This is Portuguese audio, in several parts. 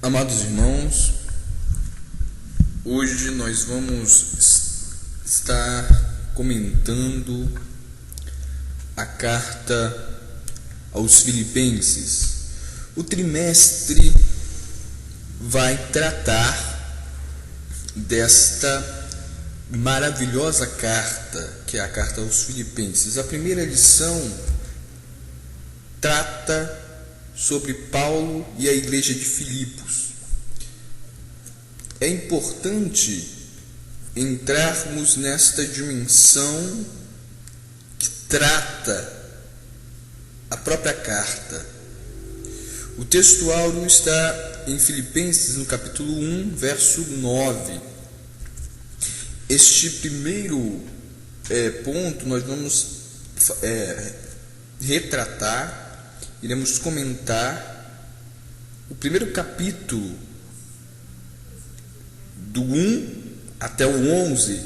Amados irmãos, hoje nós vamos estar comentando a carta aos Filipenses. O trimestre vai tratar desta maravilhosa carta, que é a carta aos Filipenses. A primeira lição trata sobre Paulo e a igreja de Filipos. É importante entrarmos nesta dimensão que trata a própria carta. O texto áureo está em Filipenses, no capítulo 1, verso 9. Este primeiro ponto nós vamos retratar. Iremos comentar o primeiro capítulo, do 1 até o 11,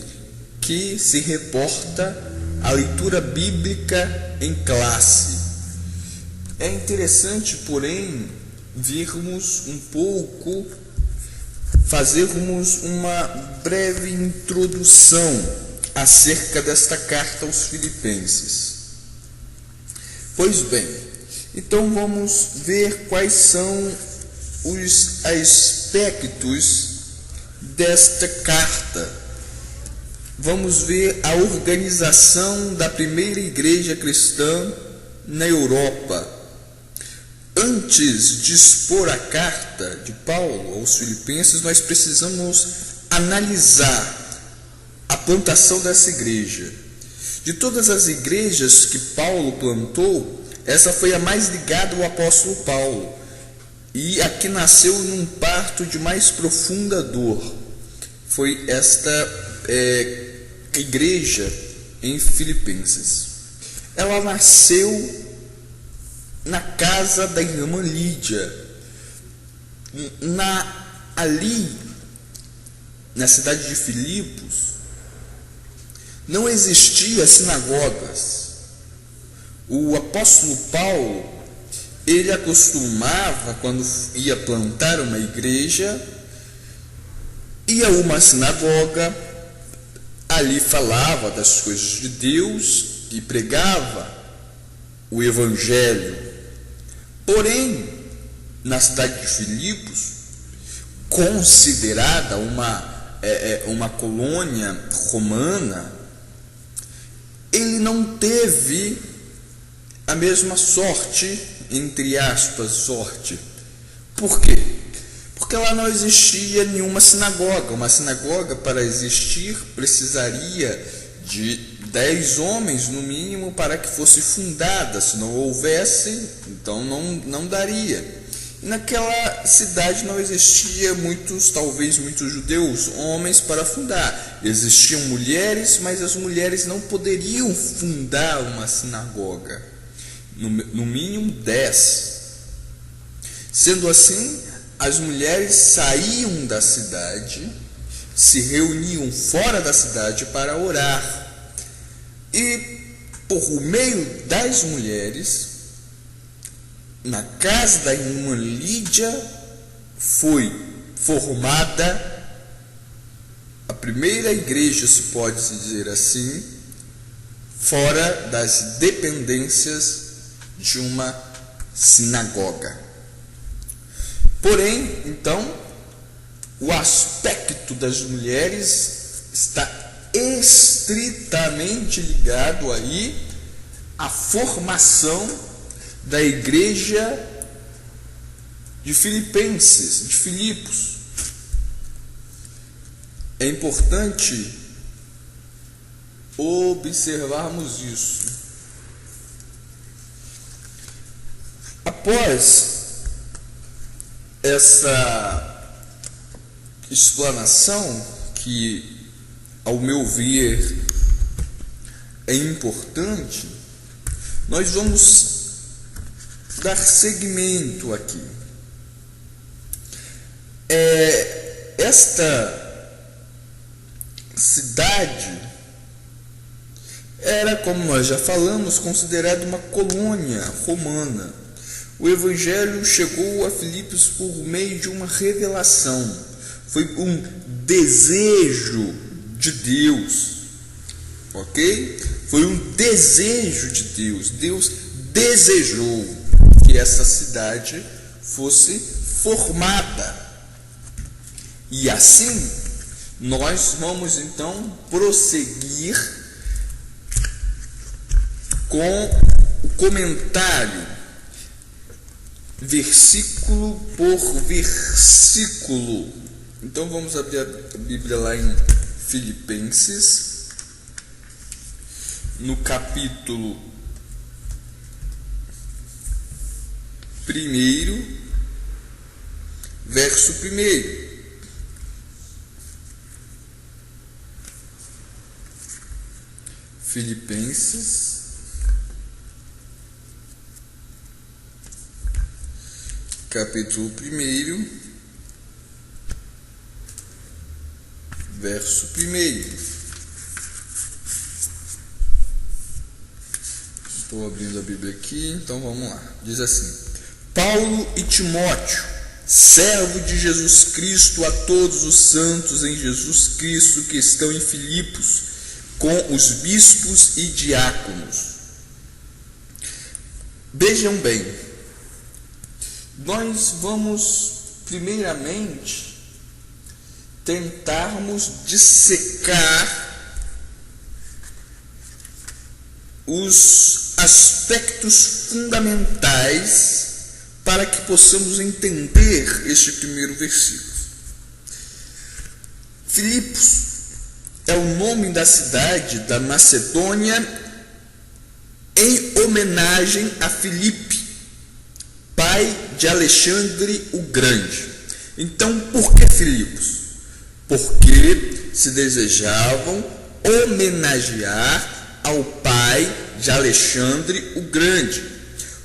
que se reporta à leitura bíblica em classe. É interessante, porém, fazermos uma breve introdução acerca desta carta aos Filipenses. Pois bem, então vamos ver quais são os aspectos desta carta. Vamos ver a organização da primeira igreja cristã na Europa. Antes de expor a carta de Paulo aos Filipenses, nós precisamos analisar a plantação dessa igreja. De todas as igrejas que Paulo plantou, essa foi a mais ligada ao apóstolo Paulo, e a que nasceu num parto de mais profunda dor. Foi esta igreja em Filipenses. Ela nasceu na casa da irmã Lídia, ali na cidade de Filipos. Não existiam sinagogas. O apóstolo Paulo, ele acostumava, quando ia plantar uma igreja, ia a uma sinagoga, ali falava das coisas de Deus e pregava o evangelho. Porém, na cidade de Filipos, considerada uma colônia romana, ele não teve a mesma sorte, entre aspas, sorte. Por quê? Porque lá não existia nenhuma sinagoga. Uma sinagoga, para existir, precisaria de 10 homens, no mínimo, para que fosse fundada. Se não houvesse, então não daria. E naquela cidade não existia talvez muitos judeus, homens para fundar. Existiam mulheres, mas as mulheres não poderiam fundar uma sinagoga. No mínimo 10. Sendo assim, as mulheres saíam da cidade, se reuniam fora da cidade para orar. E por meio das mulheres, na casa da irmã Lídia, foi formada a primeira igreja, se pode-se dizer assim, fora das dependências de uma sinagoga. Porém, então, o aspecto das mulheres está estritamente ligado aí à formação da igreja de Filipenses, de Filipos. É importante observarmos isso. Após essa explanação, que, ao meu ver, é importante, nós vamos dar seguimento aqui. Esta cidade era, como nós já falamos, considerada uma colônia romana. O Evangelho chegou a Filipos por meio de uma revelação. Foi um desejo de Deus, ok? Foi um desejo de Deus. Deus desejou que essa cidade fosse formada. E assim, nós vamos então prosseguir com o comentário, versículo por versículo. Então vamos abrir a Bíblia lá em Filipenses, no capítulo 1, verso 1. Filipenses, capítulo 1, verso 1. Estou abrindo a Bíblia aqui, então vamos lá. Diz assim: Paulo e Timóteo, servo de Jesus Cristo, a todos os santos em Jesus Cristo que estão em Filipos, com os bispos e diáconos. Vejam bem, nós vamos primeiramente tentarmos dissecar os aspectos fundamentais para que possamos entender este primeiro versículo. Filipos é o nome da cidade da Macedônia em homenagem a Filipe, pai de Alexandre o Grande. Então, por que Filipos? Porque se desejavam homenagear ao pai de Alexandre o Grande.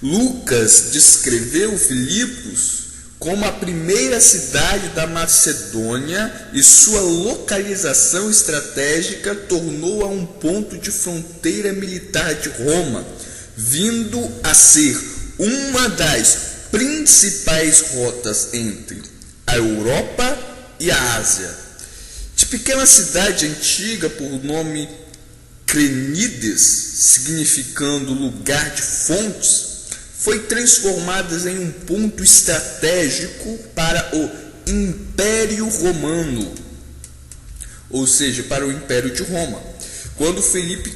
Lucas descreveu Filipos como a primeira cidade da Macedônia e sua localização estratégica tornou-a um ponto de fronteira militar de Roma, vindo a ser uma das principais rotas entre a Europa e a Ásia. De pequena cidade antiga por nome Crenides, significando lugar de fontes, foi transformada em um ponto estratégico para o Império Romano, ou seja, para o Império de Roma, quando Filipe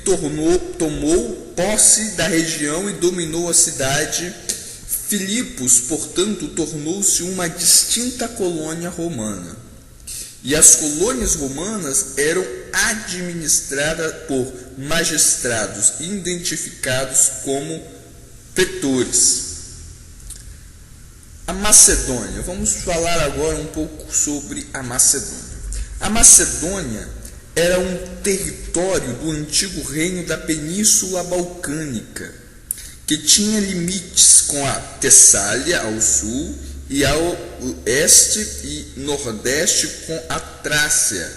tomou posse da região e dominou a cidade. Filipos, portanto, tornou-se uma distinta colônia romana. E as colônias romanas eram administradas por magistrados identificados como pretores. A Macedônia. Vamos falar agora um pouco sobre a Macedônia. A Macedônia era um território do antigo reino da Península Balcânica, que tinha limites com a Tessália ao sul e ao oeste e nordeste com a Trácia.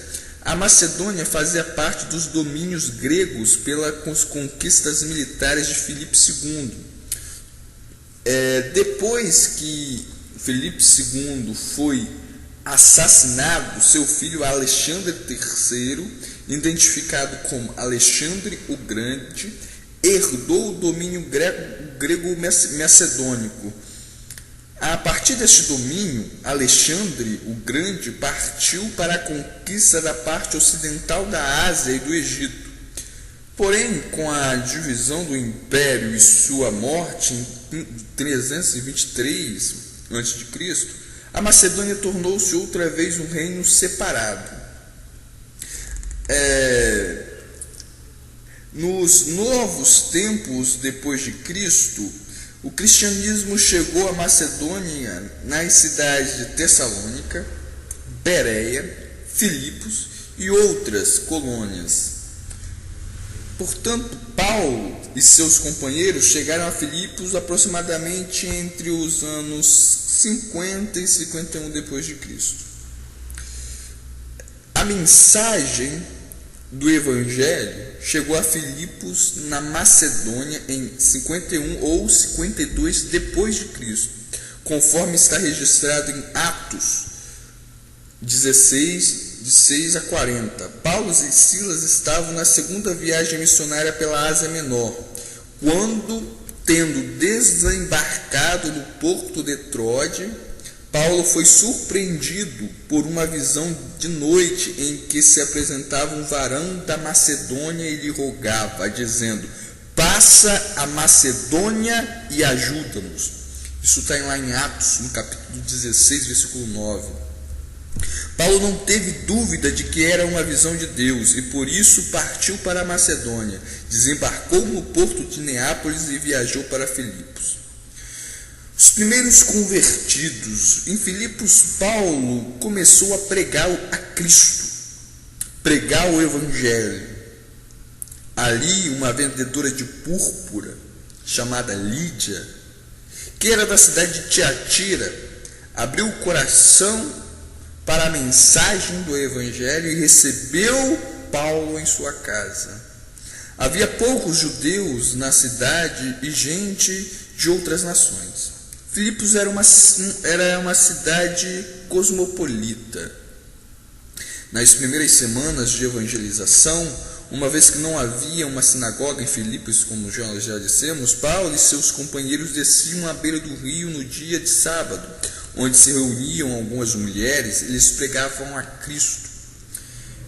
A Macedônia fazia parte dos domínios gregos pelas conquistas militares de Filipe II. Depois que Filipe II foi assassinado, seu filho Alexandre III, identificado como Alexandre o Grande, herdou o domínio grego-macedônico. A partir deste domínio, Alexandre o Grande partiu para a conquista da parte ocidental da Ásia e do Egito. Porém, com a divisão do império e sua morte em 323 a.C., a Macedônia tornou-se outra vez um reino separado. Nos novos tempos depois de Cristo, o cristianismo chegou à Macedônia nas cidades de Tessalônica, Bereia, Filipos e outras colônias. Portanto, Paulo e seus companheiros chegaram a Filipos aproximadamente entre os anos 50 e 51 depois de Cristo. A mensagem do Evangelho chegou a Filipos, na Macedônia, em 51 ou 52 depois de Cristo, conforme está registrado em Atos 16, de 6 a 40. Paulo e Silas estavam na segunda viagem missionária pela Ásia Menor, quando, tendo desembarcado no porto de Troade, Paulo foi surpreendido por uma visão de noite em que se apresentava um varão da Macedônia e lhe rogava, dizendo: passa a Macedônia e ajuda-nos. Isso está lá em Atos, no capítulo 16, versículo 9. Paulo não teve dúvida de que era uma visão de Deus e por isso partiu para a Macedônia, desembarcou no porto de Neápolis e viajou para Filipos. Os primeiros convertidos em Filipos, Paulo começou a pregar a Cristo, pregar o Evangelho. Ali, uma vendedora de púrpura, chamada Lídia, que era da cidade de Tiatira, abriu o coração para a mensagem do Evangelho e recebeu Paulo em sua casa. Havia poucos judeus na cidade e gente de outras nações. Filipos era uma cidade cosmopolita. Nas primeiras semanas de evangelização, uma vez que não havia uma sinagoga em Filipos, como já dissemos, Paulo e seus companheiros desciam à beira do rio no dia de sábado, onde se reuniam algumas mulheres, eles pregavam a Cristo.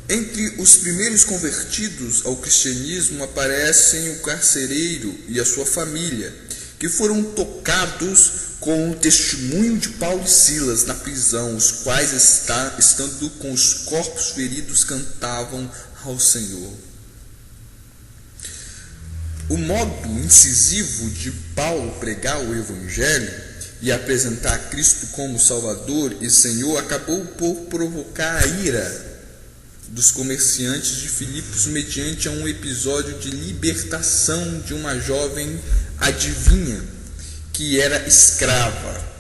Entre os primeiros convertidos ao cristianismo aparecem o carcereiro e a sua família, que foram tocados com o testemunho de Paulo e Silas na prisão, os quais, estando com os corpos feridos, cantavam ao Senhor. O modo incisivo de Paulo pregar o Evangelho e apresentar a Cristo como Salvador e Senhor acabou por provocar a ira dos comerciantes de Filipos mediante um episódio de libertação de uma jovem adivinha que era escrava,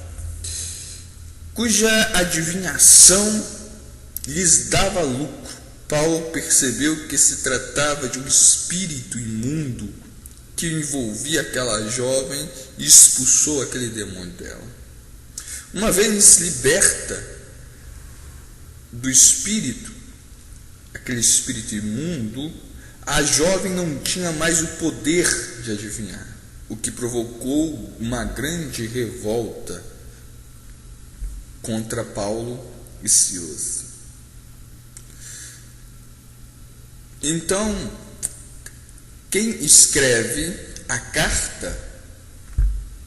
cuja adivinhação lhes dava lucro. Paulo percebeu que se tratava de um espírito imundo que envolvia aquela jovem e expulsou aquele demônio dela. Uma vez liberta do espírito, aquele espírito imundo, a jovem não tinha mais o poder de adivinhar, o que provocou uma grande revolta contra Paulo e Silas. Então, quem escreve a carta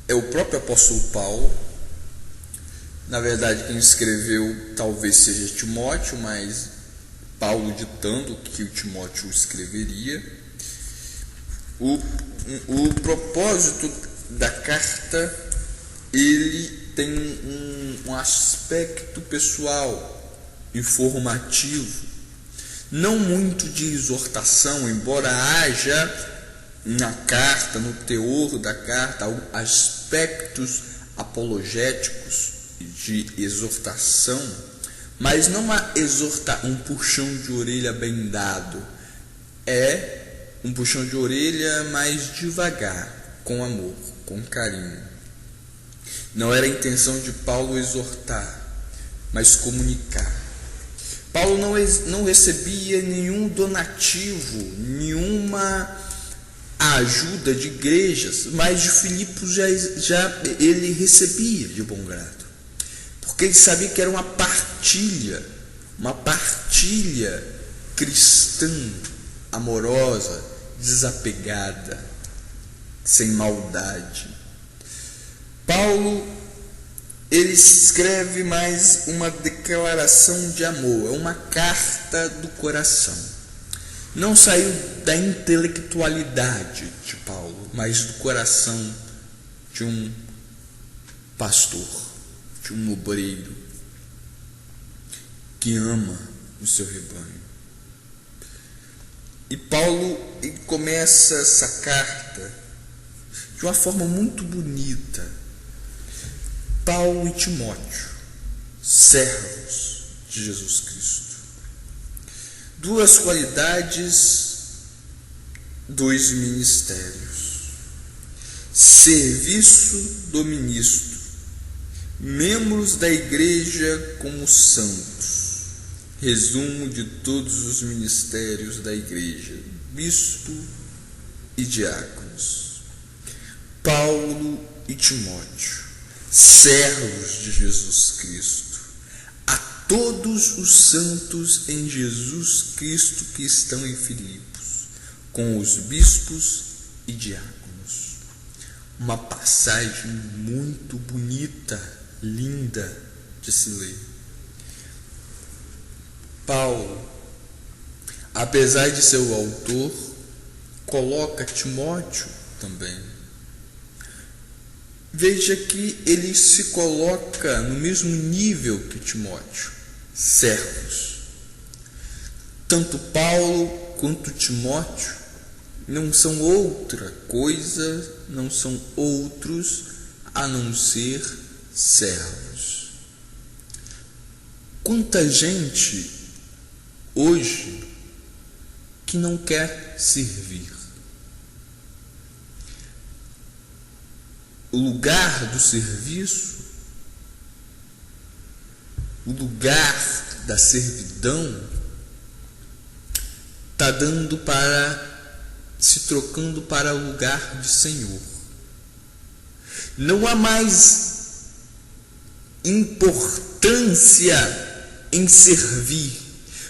é o próprio apóstolo Paulo. Na verdade, quem escreveu talvez seja Timóteo, mas Paulo ditando que o Timóteo escreveria. O propósito da carta, ele tem um aspecto pessoal, informativo, não muito de exortação, embora haja na carta, no teor da carta, aspectos apologéticos de exortação, mas não há um puxão de orelha bem dado, é um puxão de orelha mais devagar, com amor, com carinho. Não era a intenção de Paulo exortar, mas comunicar. Paulo não recebia nenhum donativo, nenhuma ajuda de igrejas, mas de Filipos já ele recebia de bom grado, porque ele sabia que era uma partilha cristã, amorosa, desapegada, sem maldade. Paulo, ele escreve mais uma declaração de amor, é uma carta do coração. Não saiu da intelectualidade de Paulo, mas do coração de um pastor, de um obreiro que ama o seu rebanho. E Paulo começa essa carta de uma forma muito bonita. Paulo e Timóteo, servos de Jesus Cristo. duas qualidades, dois ministérios: serviço do ministro, membros da igreja como santos. Resumo de todos os ministérios da igreja: bispo e diáconos. Paulo e Timóteo, servos de Jesus Cristo, a todos os santos em Jesus Cristo que estão em Filipos, com os bispos e diáconos. Uma passagem muito bonita, linda de se ler. Paulo, apesar de ser o autor, coloca Timóteo também. Veja que ele se coloca no mesmo nível que Timóteo, servos. Tanto Paulo quanto Timóteo não são outra coisa, não são outros a não ser servos. Quanta gente hoje que não quer servir. O lugar do serviço, o lugar da servidão, está se trocando para o lugar de Senhor. Não há mais importância em servir,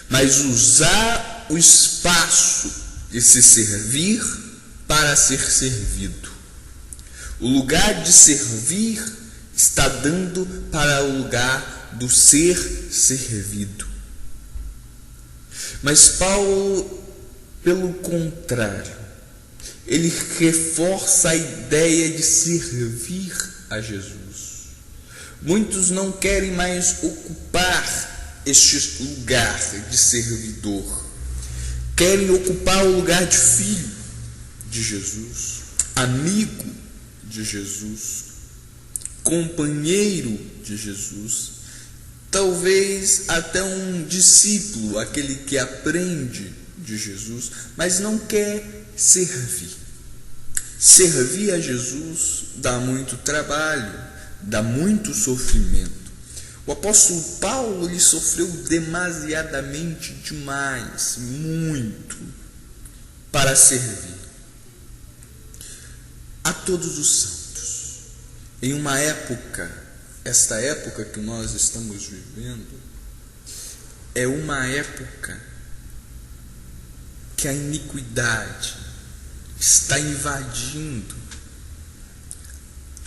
mas usar o espaço de se servir para ser servido. O lugar de servir está dando para o lugar do ser servido. Mas Paulo, pelo contrário, ele reforça a ideia de servir a Jesus. Muitos não querem mais ocupar este lugar de servidor. Querem ocupar o lugar de filho de Jesus, amigo de Jesus, companheiro de Jesus, talvez até um discípulo, aquele que aprende de Jesus, mas não quer servir. Servir a Jesus dá muito trabalho, dá muito sofrimento. O apóstolo Paulo, ele sofreu demasiadamente demais, muito, para servir a todos os santos. Em uma época, esta época que nós estamos vivendo, é uma época que a iniquidade está invadindo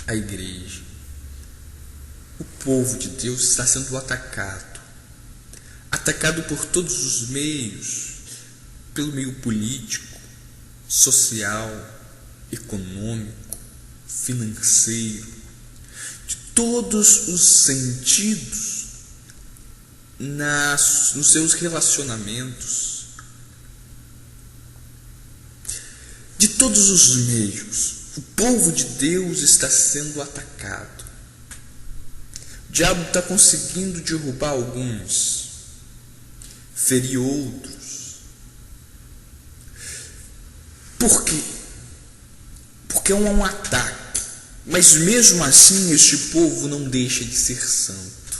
a igreja. O povo de Deus está sendo atacado por todos os meios, pelo meio político, social, econômico, financeiro, de todos os sentidos, nos seus relacionamentos, de todos os meios. O povo de Deus está sendo atacado. O diabo está conseguindo derrubar alguns, ferir outros. Por quê? Porque é um ataque. Mas mesmo assim, este povo não deixa de ser santo.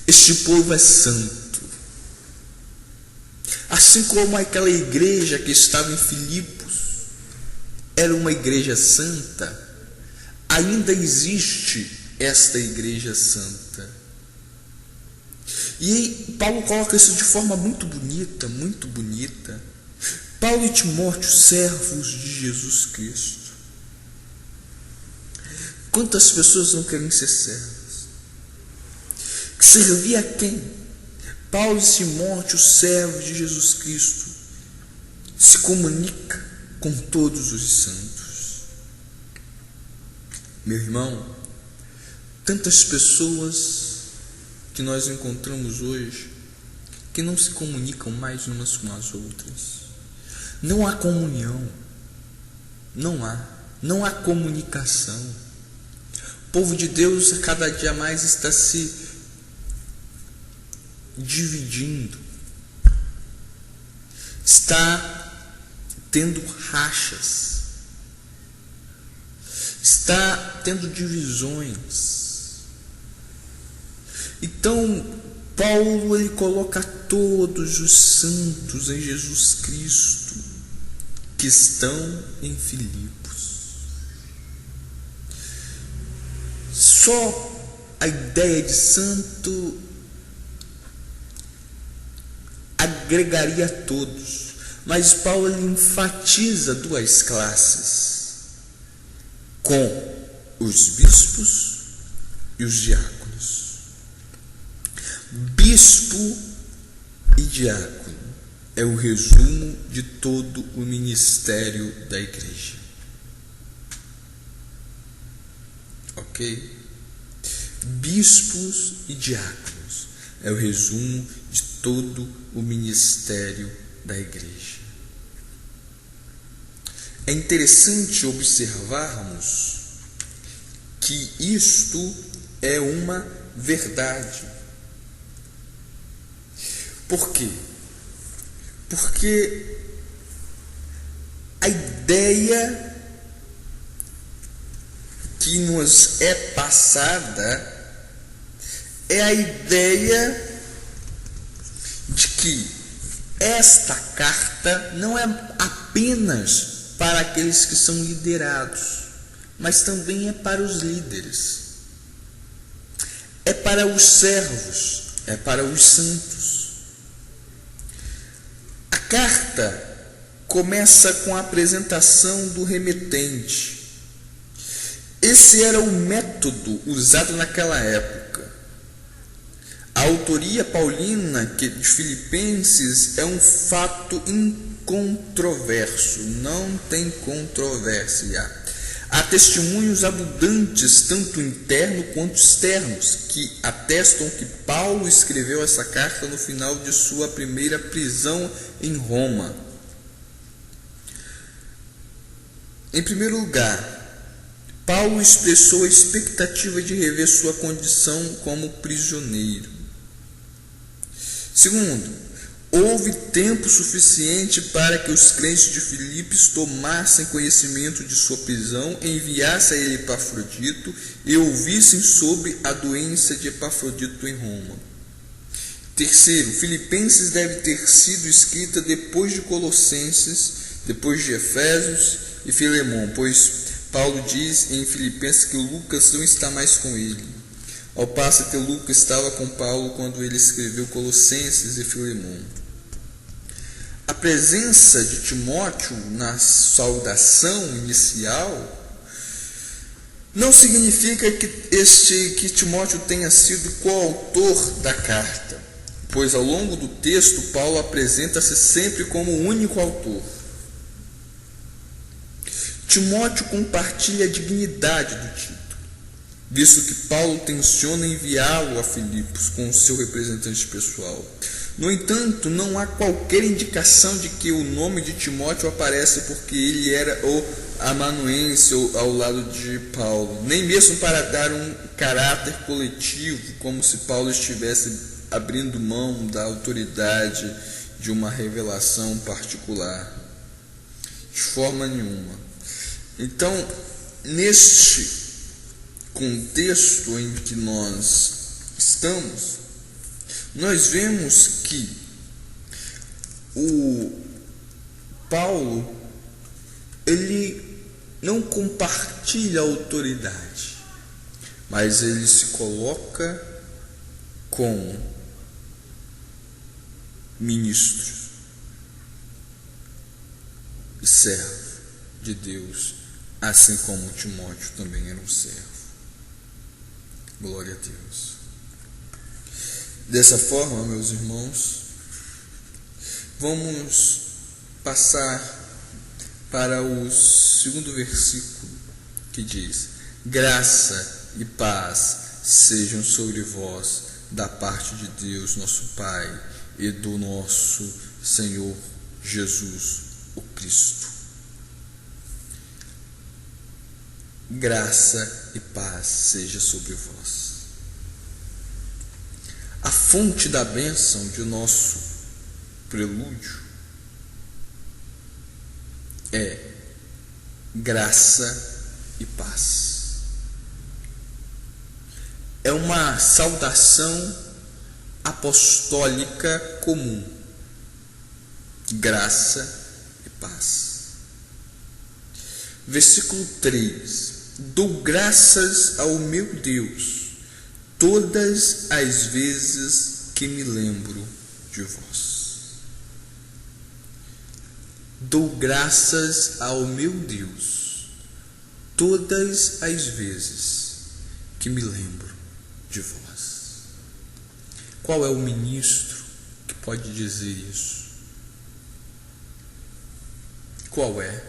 Este povo é santo. Assim como aquela igreja que estava em Filipos era uma igreja santa, ainda existe esta igreja santa. E Paulo coloca isso de forma muito bonita, muito bonita. Paulo e Timóteo, servos de Jesus Cristo. Quantas pessoas não querem ser servos? Servir a quem? Paulo e Timóteo, servos de Jesus Cristo, se comunica com todos os santos. Meu irmão, tantas pessoas que nós encontramos hoje que não se comunicam mais umas com as outras. Não há comunhão, não há comunicação. O povo de Deus a cada dia mais está se dividindo, está tendo rachas, está tendo divisões. Então, Paulo ele coloca todos os santos em Jesus Cristo que estão em Filipos. Só a ideia de santo agregaria a todos, mas Paulo ele enfatiza duas classes, com os bispos e os diáconos. Bispo e diácono é o resumo de todo o ministério da igreja. Ok? Bispos e diáconos é o resumo de todo o ministério da igreja. É interessante observarmos que isto é uma verdade. Por quê? Porque a ideia que nos é passada é a ideia de que esta carta não é apenas para aqueles que são liderados, mas também é para os líderes, é para os servos, é para os santos. A carta começa com a apresentação do remetente. Esse era o método usado naquela época. A autoria paulina de Filipenses é um fato incontroverso, não tem controvérsia. Há testemunhos abundantes, tanto internos quanto externos, que atestam que Paulo escreveu essa carta no final de sua primeira prisão em Roma. Em primeiro lugar, Paulo expressou a expectativa de rever sua condição como prisioneiro. Segundo, houve tempo suficiente para que os crentes de Filipos tomassem conhecimento de sua prisão, enviassem a ele Epafrodito e ouvissem sobre a doença de Epafrodito em Roma. Terceiro, Filipenses deve ter sido escrita depois de Colossenses, depois de Efésios e Filemão, pois Paulo diz em Filipenses que Lucas não está mais com ele, ao passo que Lucas estava com Paulo quando ele escreveu Colossenses e Filemão. A presença de Timóteo na saudação inicial não significa que Timóteo tenha sido coautor da carta, pois ao longo do texto Paulo apresenta-se sempre como o único autor. Timóteo compartilha a dignidade do título, visto que Paulo tenciona enviá-lo a Filipos como seu representante pessoal. No entanto, não há qualquer indicação de que o nome de Timóteo aparece porque ele era o amanuense ao lado de Paulo, nem mesmo para dar um caráter coletivo, como se Paulo estivesse abrindo mão da autoridade de uma revelação particular. De forma nenhuma. Então, neste contexto em que nós estamos, nós vemos que o Paulo ele não compartilha a autoridade, mas ele se coloca como ministro e servo de Deus, assim como Timóteo também era um servo. Glória a Deus. Dessa forma, meus irmãos, vamos passar para o segundo versículo, que diz: graça e paz sejam sobre vós da parte de Deus nosso Pai e do nosso Senhor Jesus o Cristo. Graça e paz seja sobre vós. A fonte da bênção de nosso prelúdio é graça e paz. É uma saudação apostólica comum: graça e paz. Versículo 3: Dou graças ao meu Deus todas as vezes que me lembro de vós. Dou graças ao meu Deus todas as vezes que me lembro de vós. Qual é o ministro que pode dizer isso? Qual é?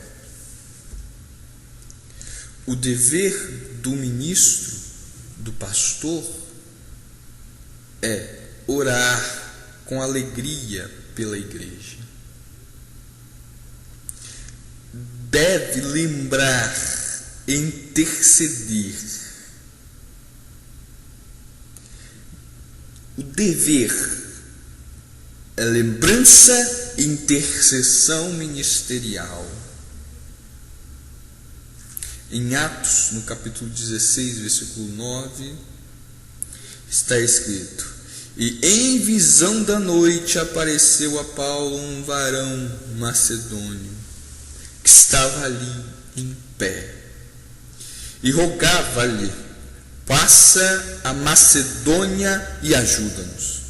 O dever do ministro, do pastor, é orar com alegria pela igreja. Deve lembrar, interceder. O dever é lembrança e intercessão ministerial. Em Atos, no capítulo 16, versículo 9, está escrito: E em visão da noite apareceu a Paulo um varão macedônio, que estava ali em pé, e rogava-lhe: passa a Macedônia e ajuda-nos.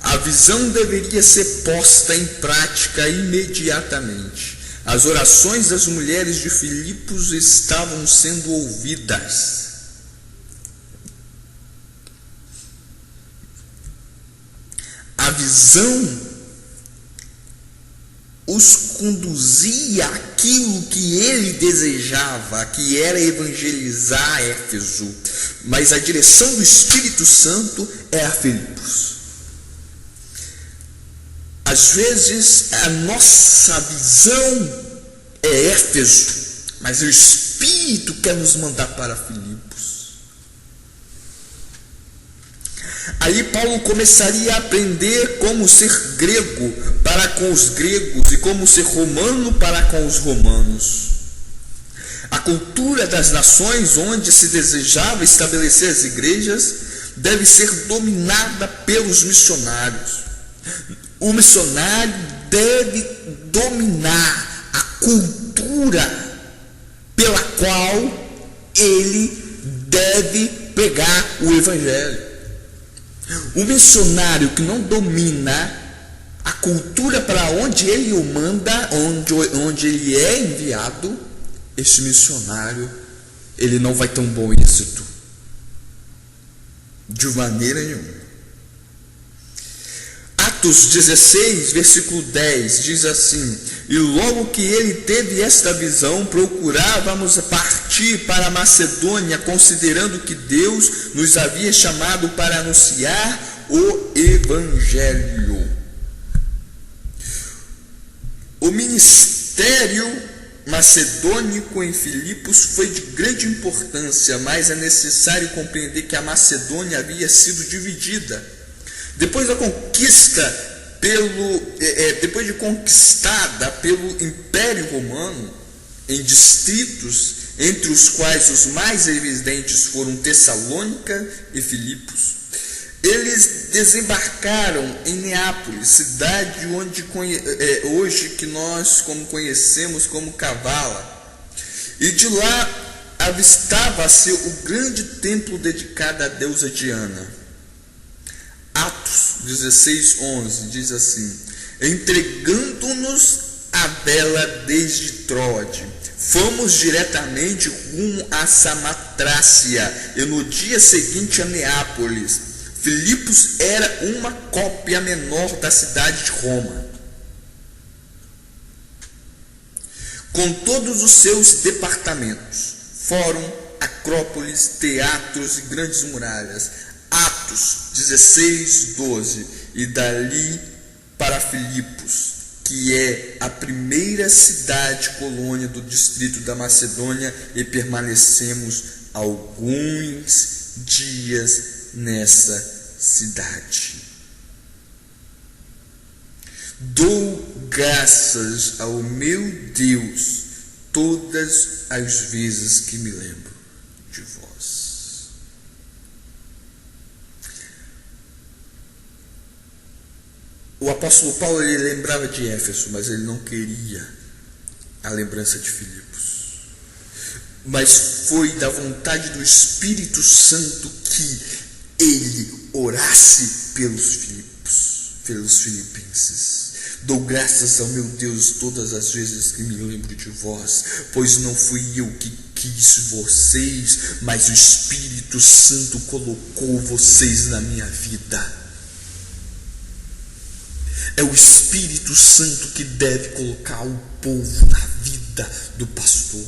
A visão deveria ser posta em prática imediatamente. As orações das mulheres de Filipos estavam sendo ouvidas. A visão os conduzia àquilo que ele desejava, que era evangelizar Éfeso, mas a direção do Espírito Santo é a Filipos. Às vezes a nossa visão é Éfeso, mas o Espírito quer nos mandar para Filipos. Aí Paulo começaria a aprender como ser grego para com os gregos e como ser romano para com os romanos. A cultura das nações onde se desejava estabelecer as igrejas deve ser dominada pelos missionários. O missionário deve dominar a cultura pela qual ele deve pregar o evangelho. O missionário que não domina a cultura para onde ele o manda, onde ele é enviado, esse missionário, ele não vai ter um bom êxito. De maneira nenhuma. Atos 16, versículo 10, diz assim: E logo que ele teve esta visão, procurávamos partir para a Macedônia, considerando que Deus nos havia chamado para anunciar o Evangelho. O ministério macedônico em Filipos foi de grande importância, mas é necessário compreender que a Macedônia havia sido dividida. Depois de conquistada pelo Império Romano em distritos, entre os quais os mais evidentes foram Tessalônica e Filipos, eles desembarcaram em Neápolis, cidade onde hoje que nós conhecemos como Kavala, e de lá avistava-se o grande templo dedicado à deusa Diana. Atos 16, 11 diz assim: entregando-nos a vela desde Troade, fomos diretamente rumo a Samatrácia e no dia seguinte a Neápolis. Filipos era uma cópia menor da cidade de Roma, com todos os seus departamentos, fórum, acrópolis, teatros e grandes muralhas. Atos 16, 12. E dali para Filipos, que é a primeira cidade colônia do distrito da Macedônia, e permanecemos alguns dias nessa cidade. Dou graças ao meu Deus todas as vezes que me lembro de vós. O apóstolo Paulo, ele lembrava de Éfeso, mas ele não queria a lembrança de Filipos. Mas foi da vontade do Espírito Santo que ele orasse pelos filipenses. Dou graças ao meu Deus todas as vezes que me lembro de vós, pois não fui eu que quis vocês, mas o Espírito Santo colocou vocês na minha vida. É o Espírito Santo que deve colocar o povo na vida do pastor.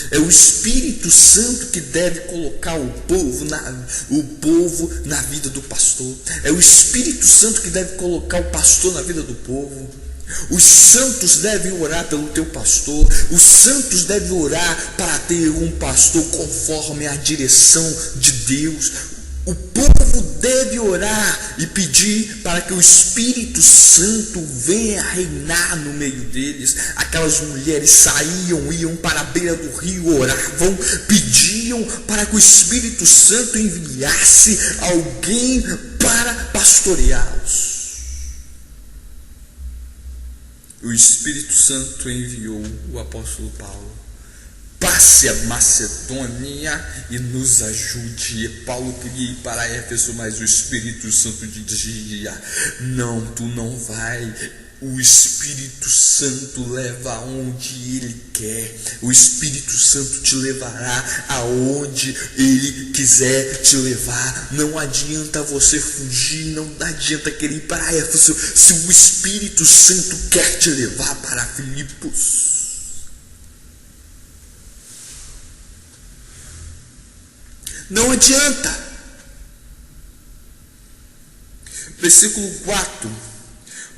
É o Espírito Santo que deve colocar o povo na vida do pastor. É o Espírito Santo que deve colocar o pastor na vida do povo. Os santos devem orar pelo teu pastor. Os santos devem orar para ter um pastor conforme a direção de Deus. O povo deve orar e pedir para que o Espírito Santo venha reinar no meio deles. Aquelas mulheres saíam, iam para a beira do rio, oravam, pediam para que o Espírito Santo enviasse alguém para pastoreá-los. O Espírito Santo enviou o apóstolo Paulo. Passe a Macedônia e nos ajude. Paulo queria ir para Éfeso, mas o Espírito Santo dizia: não, tu não vai. O Espírito Santo leva aonde Ele quer. O Espírito Santo te levará aonde Ele quiser te levar. Não adianta você fugir, não adianta querer ir para Éfeso se o Espírito Santo quer te levar para Filipos. Não adianta. Versículo 4: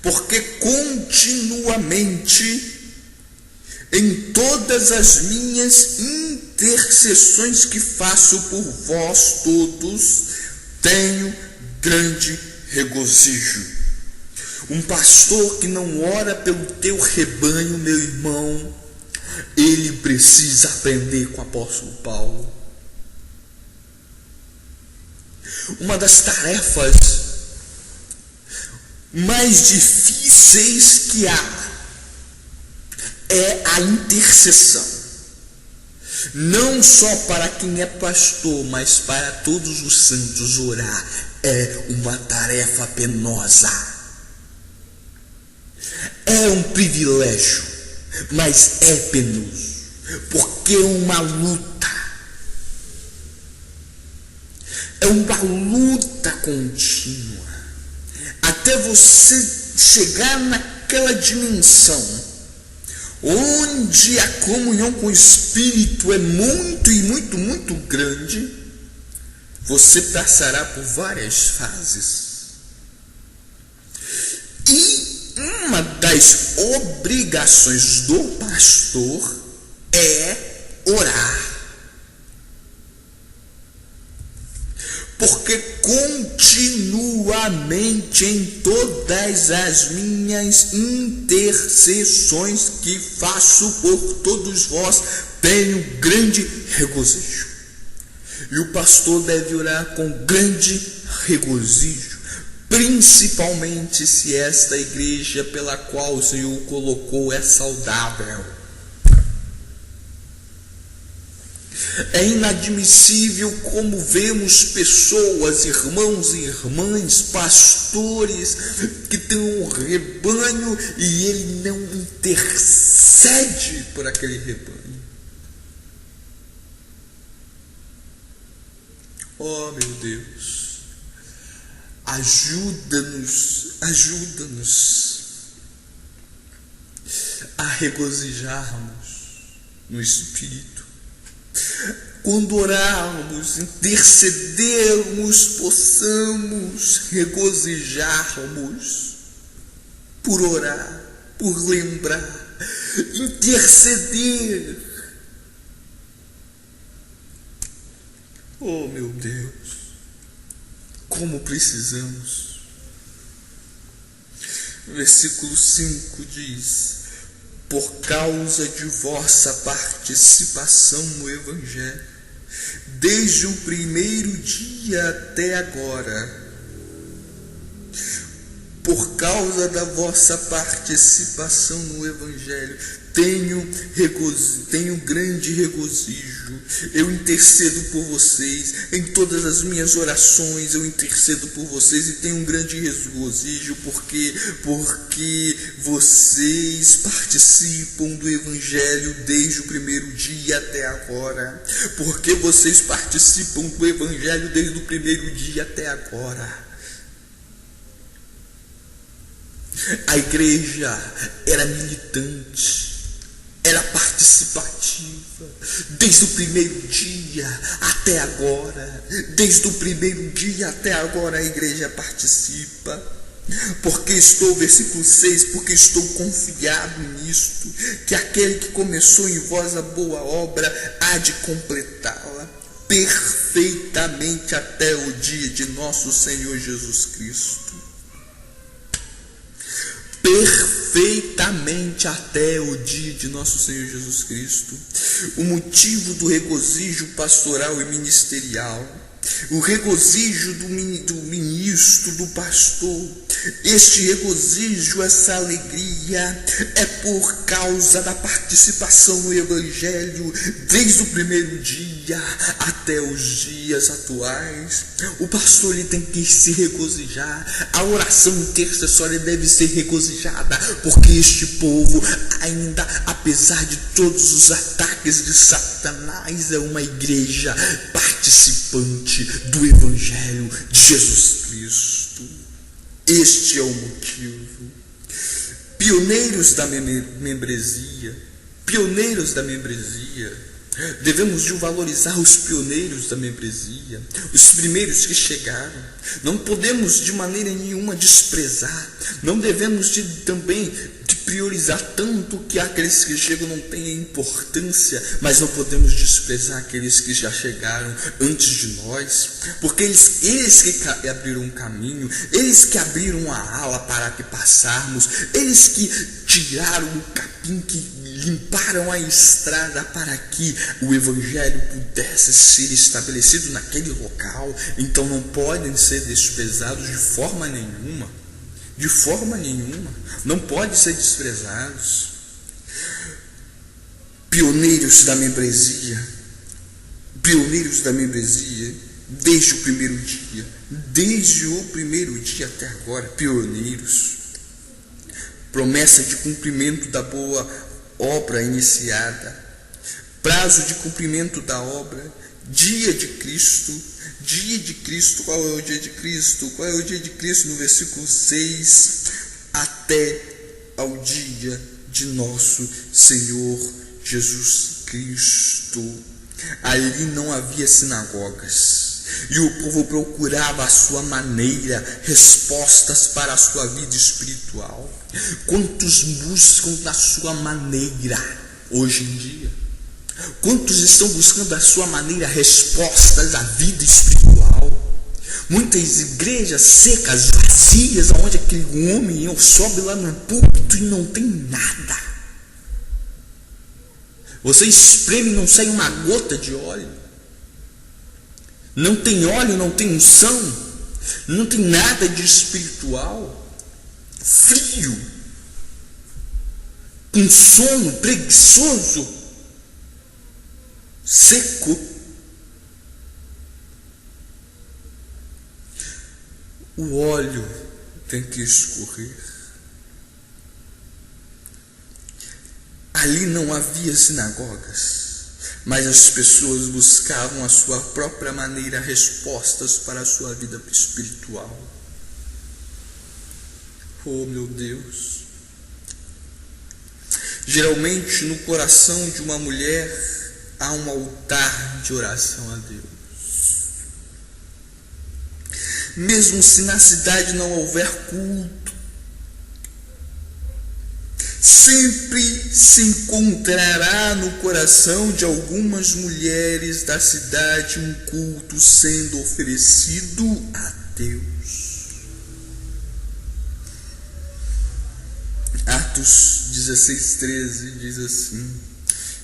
porque continuamente em todas as minhas intercessões que faço por vós todos, tenho grande regozijo. Um pastor que não ora pelo teu rebanho, meu irmão, ele precisa aprender com o apóstolo Paulo. Uma das tarefas mais difíceis que há é a intercessão. Não só para quem é pastor, mas para todos os santos. Orar é uma tarefa penosa. É um privilégio, mas é penoso, porque é uma luta. É uma luta contínua até você chegar naquela dimensão onde a comunhão com o Espírito é muito grande. Você passará por várias fases, e uma das obrigações do pastor é orar. Porque continuamente em todas as minhas intercessões que faço por todos vós, tenho grande regozijo. E o pastor deve orar com grande regozijo, principalmente se esta igreja pela qual o Senhor o colocou é saudável. É inadmissível como vemos pessoas, irmãos e irmãs, pastores, que têm um rebanho e ele não intercede por aquele rebanho. Oh, meu Deus, ajuda-nos a regozijarmos no Espírito. Quando orarmos, intercedermos, possamos regozijarmos por orar, por lembrar, interceder. Oh, meu Deus, como precisamos. Versículo 5 diz: por causa de vossa participação no Evangelho, desde o primeiro dia até agora, por causa da vossa participação no Evangelho, tenho grande regozijo. Eu intercedo por vocês, em todas as minhas orações eu intercedo por vocês e tenho um grande regozijo, porque vocês participam do Evangelho desde o primeiro dia até agora. Porque vocês participam do Evangelho desde o primeiro dia até agora. A igreja era militante, era participativa, desde o primeiro dia até agora. Desde o primeiro dia até agora a igreja participa. Versículo 6, porque estou confiado nisto, que aquele que começou em vós a boa obra há de completá-la perfeitamente até o dia de nosso Senhor Jesus Cristo. Perfeitamente até o dia de nosso Senhor Jesus Cristo. O motivo do regozijo pastoral e ministerial, o regozijo do ministro, do pastor, este regozijo, essa alegria é por causa da participação no Evangelho desde o primeiro dia até os dias atuais. O pastor ele tem que se regozijar, a oração intercessória deve ser regozijada, porque este povo ainda, apesar de todos os ataques de Satanás, é uma igreja participante do Evangelho de Jesus Cristo. Este é o motivo. Pioneiros da membresia, devemos de valorizar os pioneiros da membresia, os primeiros que chegaram. Não podemos de maneira nenhuma desprezar, não devemos também priorizar tanto que aqueles que chegam não tenham importância, mas não podemos desprezar aqueles que já chegaram antes de nós, porque eles que abriram um caminho, eles que abriram a ala para que passarmos, eles que tiraram o capim, que limparam a estrada para que o Evangelho pudesse ser estabelecido naquele local. Então não podem ser desprezados de forma nenhuma. Não podem ser desprezados. Pioneiros da membresia, desde o primeiro dia até agora, pioneiros. Promessa de cumprimento da boa obra iniciada, prazo de cumprimento da obra, dia de Cristo. Qual é o dia de Cristo? No versículo 6, até ao dia de nosso Senhor Jesus Cristo. Ali não havia sinagogas, e o povo procurava a sua maneira respostas para a sua vida espiritual. Quantos buscam da sua maneira hoje em dia? Quantos estão buscando da sua maneira respostas à vida espiritual? Muitas igrejas secas, vazias, onde aquele homem sobe lá no púlpito e não tem nada. Você espreme e não sai uma gota de óleo. Não tem óleo, não tem unção, não tem nada de espiritual. Frio, com sono, preguiçoso, seco. O óleo tem que escorrer. Ali não havia sinagogas, mas as pessoas buscavam a sua própria maneira respostas para a sua vida espiritual. Oh, meu Deus! Geralmente no coração de uma mulher há um altar de oração a Deus. Mesmo se na cidade não houver culto, sempre se encontrará no coração de algumas mulheres da cidade um culto sendo oferecido a Deus. Atos 16:13 diz assim: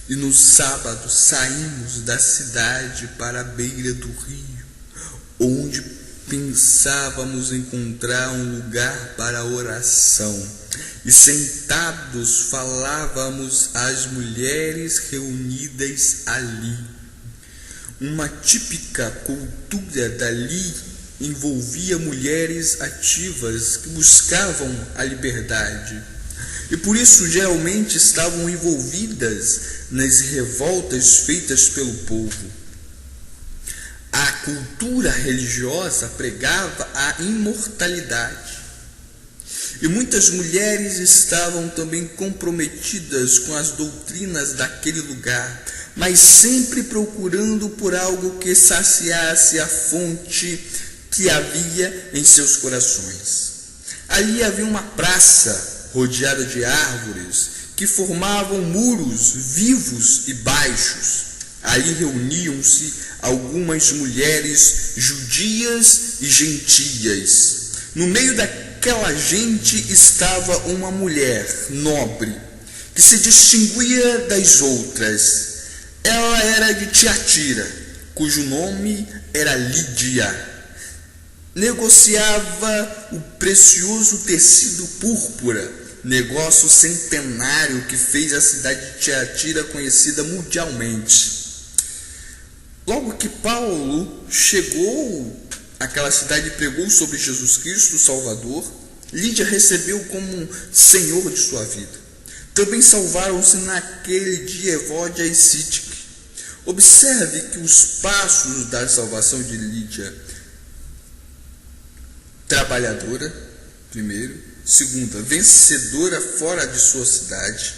e no sábado saímos da cidade para a beira do rio, onde pensávamos encontrar um lugar para oração, e sentados falávamos às mulheres reunidas ali. Uma típica cultura dali envolvia mulheres ativas que buscavam a liberdade, e por isso geralmente estavam envolvidas nas revoltas feitas pelo povo. A cultura religiosa pregava a imortalidade, e muitas mulheres estavam também comprometidas com as doutrinas daquele lugar, mas sempre procurando por algo que saciasse a fonte que havia em seus corações. Ali havia uma praça rodeada de árvores que formavam muros vivos e baixos. Ali reuniam-se algumas mulheres judias e gentias. No meio daquela gente estava uma mulher nobre, que se distinguia das outras. Ela era de Tiatira, cujo nome era Lídia. Negociava o precioso tecido púrpura, negócio centenário que fez a cidade de Tiatira conhecida mundialmente. Logo que Paulo chegou àquela cidade e pregou sobre Jesus Cristo, o Salvador, Lídia recebeu como Senhor de sua vida. Também salvaram-se naquele dia Evódia e Sítique. Observe que os passos da salvação de Lídia: trabalhadora, primeiro; segunda, vencedora fora de sua cidade;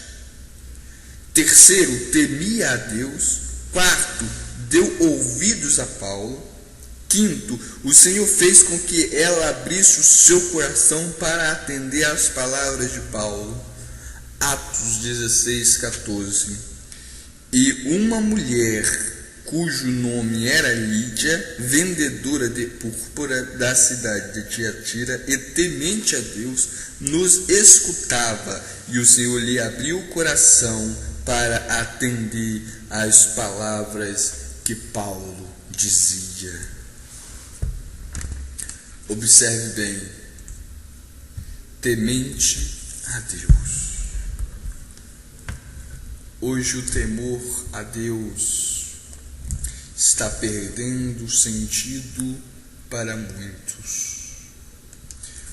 terceiro, temia a Deus; quarto, deu ouvidos a Paulo; quinto, o Senhor fez com que ela abrisse o seu coração para atender às palavras de Paulo. Atos 16:14. E uma mulher cujo nome era Lídia, vendedora de púrpura da cidade de Tiatira e temente a Deus, nos escutava, e o Senhor lhe abriu o coração para atender às palavras que Paulo dizia. Observe bem: temente a Deus. Hoje o temor a Deus está perdendo sentido para muitos.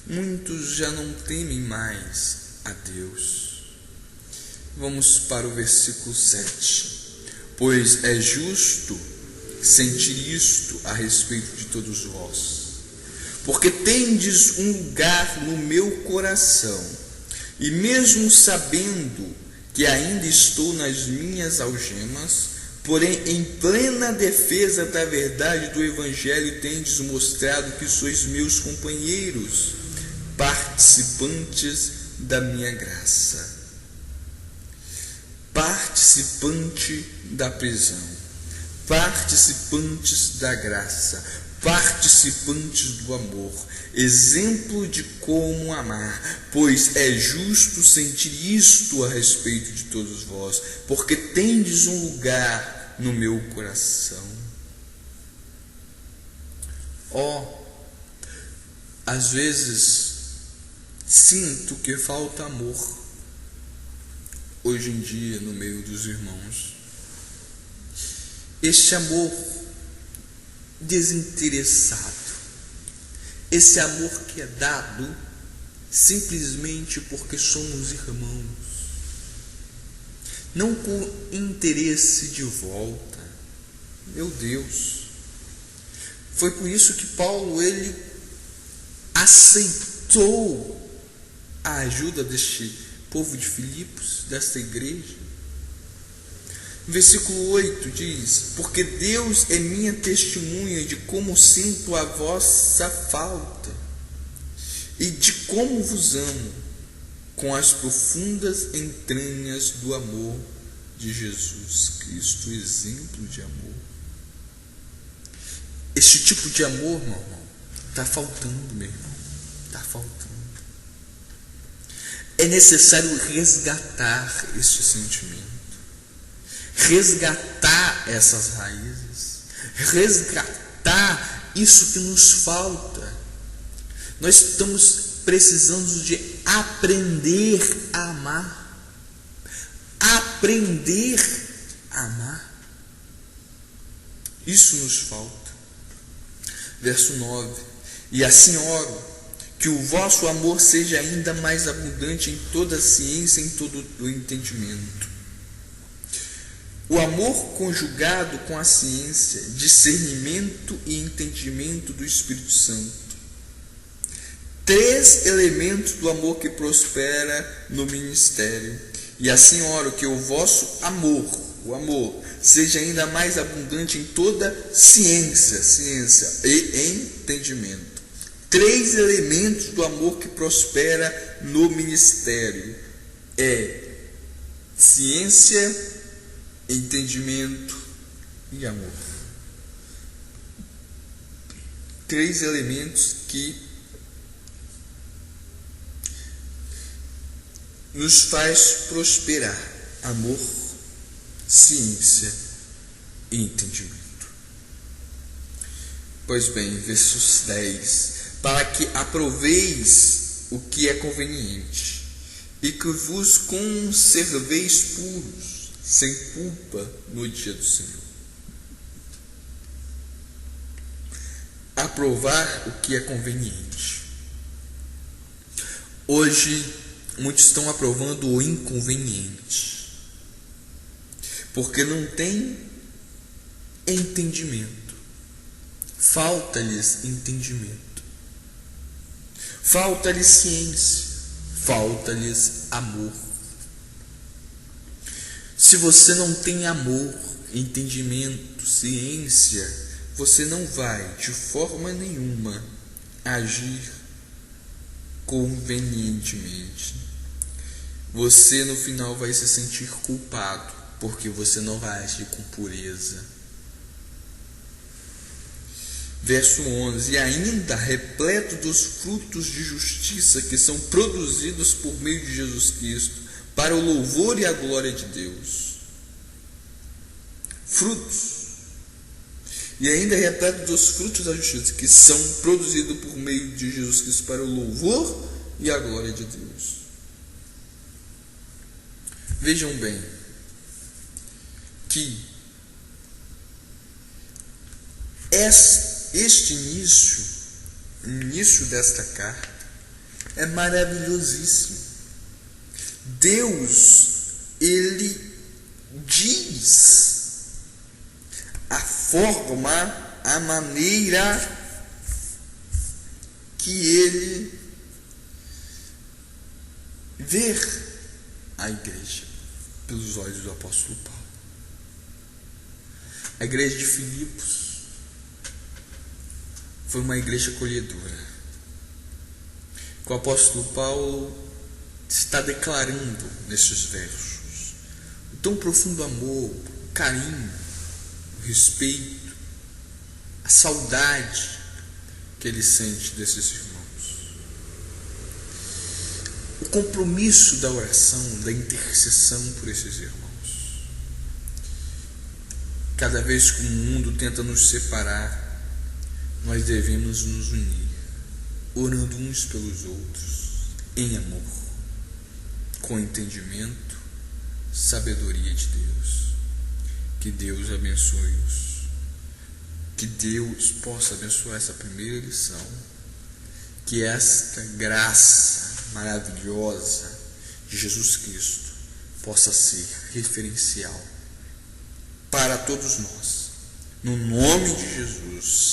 Muitos já não temem mais a Deus. Vamos para o versículo 7. Pois é justo sentir isto a respeito de todos vós, porque tendes um lugar no meu coração, e mesmo sabendo que ainda estou nas minhas algemas, porém em plena defesa da verdade do Evangelho, tendes mostrado que sois meus companheiros, participantes da minha graça. Participante da prisão, participantes da graça, participantes do amor, exemplo de como amar, pois é justo sentir isto a respeito de todos vós, porque tendes um lugar no meu coração. Às vezes sinto que falta amor hoje em dia no meio dos irmãos. Este amor desinteressado, esse amor que é dado simplesmente porque somos irmãos, não com interesse de volta. Meu Deus, foi por isso que Paulo ele aceitou a ajuda deste povo de Filipos, desta igreja. Versículo 8 diz: porque Deus é minha testemunha de como sinto a vossa falta e de como vos amo com as profundas entranhas do amor de Jesus Cristo, exemplo de amor. Este tipo de amor, meu irmão, Está faltando, meu irmão. Está faltando. É necessário resgatar este sentimento. Resgatar essas raízes. Resgatar isso que nos falta. Nós estamos precisando de aprender a amar. Aprender a amar. Isso nos falta. Verso 9. E assim oro, que o vosso amor seja ainda mais abundante em toda a ciência, em todo o entendimento. O amor conjugado com a ciência, discernimento e entendimento do Espírito Santo. 3 elementos do amor que prospera no ministério. E assim oro que o vosso amor, o amor, seja ainda mais abundante em toda ciência e entendimento. 3 elementos do amor que prospera no ministério é ciência, entendimento e amor. 3 elementos que nos faz prosperar: amor, ciência e entendimento. Pois bem, versos 10: para que aproveis o que é conveniente, e que vos conserveis puros, sem culpa, no dia do Senhor. Aprovar o que é conveniente. Hoje, muitos estão aprovando o inconveniente, porque não tem entendimento. Falta-lhes entendimento. Falta-lhes ciência, falta-lhes amor. Se você não tem amor, entendimento, ciência, você não vai de forma nenhuma agir convenientemente. Você no final vai se sentir culpado, porque você não vai agir com pureza. Verso 11: e ainda repleto dos frutos de justiça que são produzidos por meio de Jesus Cristo, para o louvor e a glória de Deus. Frutos. E ainda repleto dos frutos da justiça que são produzidos por meio de Jesus Cristo, para o louvor e a glória de Deus. Vejam bem que este início desta carta é maravilhosíssimo. Deus, Ele diz a forma, a maneira que Ele vê a igreja pelos olhos do apóstolo Paulo. A igreja de Filipos foi uma igreja acolhedora. O apóstolo Paulo está declarando nesses versos o tão profundo amor, o carinho, o respeito, a saudade que ele sente desses irmãos. O compromisso da oração, da intercessão por esses irmãos. Cada vez que o mundo tenta nos separar, nós devemos nos unir, orando uns pelos outros, em amor, com entendimento, sabedoria de Deus. Que Deus abençoe-os. Que Deus possa abençoar essa primeira lição. Que esta graça maravilhosa de Jesus Cristo possa ser referencial para todos nós. No nome de Jesus.